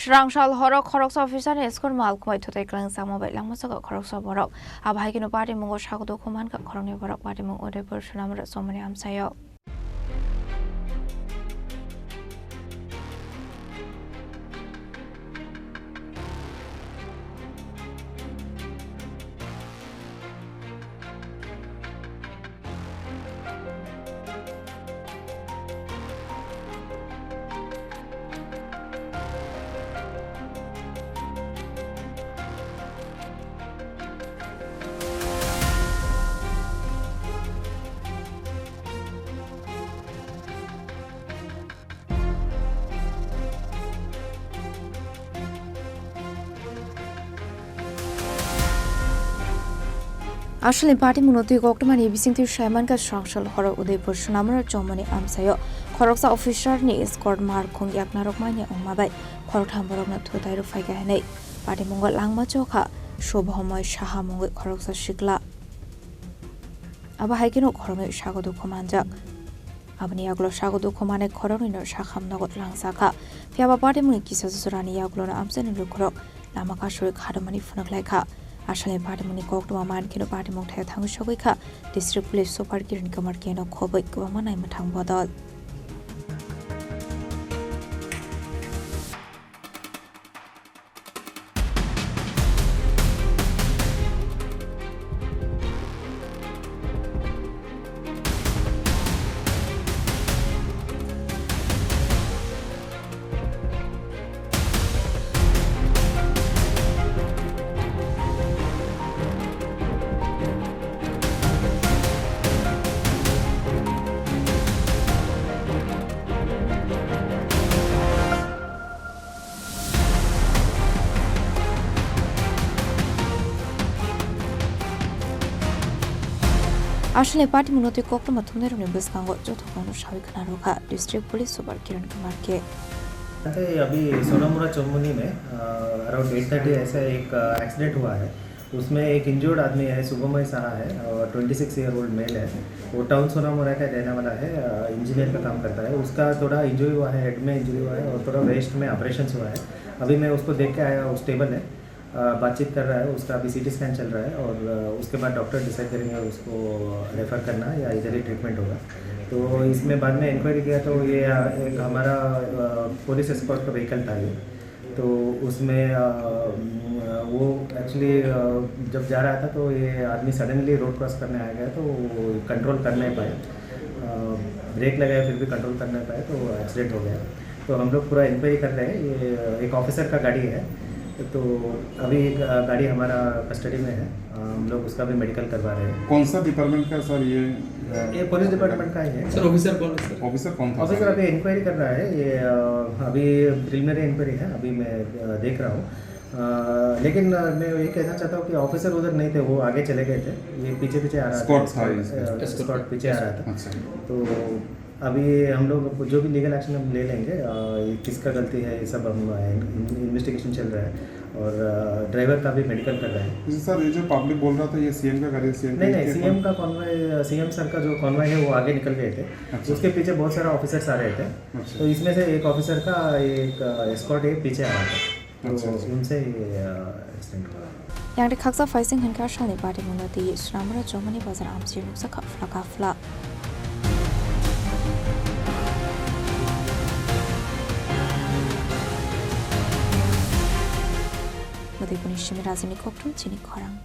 Srangsal Horo Khoroksa officer Escort Malkhung bai Thutai Kwlangjakmabai Langma Chokha Khoroksa Borok Abohaikheno Patimungo Sago Dukho Mankha Khorangni Borok Patimwng Udaipur Sonamura Chwomuhani Amchaio Asli Patimwng Khoroknwi bisingti Mankha Srangsal Horo Udaipur Sonamura Chwomuhani Amchaio Khoroksa officer ni Escort Malkhung bai Borok Thutai Rufaigahene Patimungo Langma Chokha Khoroksa Shikla Abohaikheno Khorangni Sago Dukho manjak Abni yaglo Sago Dukho mane Khorangni no Sakham nagot langsaka Fiaba Patimwng kisa surani yaglo na Amchaio Khorok Lama Kasuri Khadamani Funaklaika Asli Patimwng Khoroknwi Kino Patimwng Thai Thangshogika District Police Super Kiran Kamar Keno Khobai Kwamanai Mathang Bodol Asli Patimungo Khoroknwi Thutai Buskango Jotokonu Shawikana Roka District Police Super Kiran Kamar के अभी सोनामुरा चौमुहनी में around 8:30 ऐसा एक accident हुआ है। उसमें एक injured आदमी है, सुगमय साहा है और 26 ईयर ओल्ड मेल है। वो टाउन सोनामुरा का रहने वाला है, इंजीनियर का काम करता है। उसका थोड़ा इंजरी हुआ है, हेड में इंजरी हुआ है और थोड़ा वेस्ट में ऑपरेशन हुआ है। अभी मैं उसको देख के आया, वो स्टेबल है, बातचीत कर रहा है। उसका अभी सीटी स्कैन चल रहा है और उसके बाद डॉक्टर डिसाइड करेंगे उसको रेफ़र करना या इधर ही ट्रीटमेंट होगा। तो इसमें बाद में इंक्वायरी किया तो ये एक हमारा पुलिस एस्कॉर्ट का व्हीकल था ये, तो उसमें वो एक्चुअली जब जा रहा था तो ये आदमी सडनली रोड क्रॉस करने आ गया, तो कंट्रोल कर नहीं पाए, ब्रेक लगाया फिर भी कंट्रोल कर नहीं पाए, तो एक्सीडेंट हो गया। तो हम लोग पूरा इंक्वायरी कर रहे हैं। ये एक ऑफिसर का गाड़ी है, तो अभी एक गाड़ी हमारा कस्टडी में है, हम लोग उसका भी मेडिकल करवा रहे हैं। कौन सा डिपार्टमेंट का सर? ये पुलिस डिपार्टमेंट का ही है सर। ऑफिसर कौन है सर? ऑफिसर कौन था? ऑफिसर अभी इंक्वायरी कर रहा है। ये अभी प्रिलिमिनरी इंक्वायरी है, अभी मैं देख रहा हूँ। लेकिन मैं ये कहना चाहता हूँ कि ऑफिसर उधर नहीं थे, वो आगे चले गए थे। ये पीछे पीछे आ रहा था, एस्कॉर्ट पीछे आ रहा था। तो अभी हम लोग जो भी लीगल एक्शन हम ले लेंगे, किसका गलती है ये सब हम इन्वेस्टिगेशन चल रहा है और ड्राइवर का भी मेडिकल कर रहे हैं। सर ये जो पब्लिक बोल रहा था ये सीएम का गाड़ी? नहीं, सीएम का कॉन्वॉय, सीएम सर का जो कॉन्वॉय है वो आगे निकल गए थे। अच्छा। उसके पीछे बहुत सारे ऑफिसर्स आ रहे थे। अच्छा। तो इसमें से एक ऑफिसर का एक एस्कॉर्ट पीछे आ रहा था, तो उनसे एक्सीडेंट हुआ। Yang dikaksa facing hingga shani Patimungo di Sonamura Chwomuhani bazar Amchaio sakha flakafla Udaipur Chini Khorang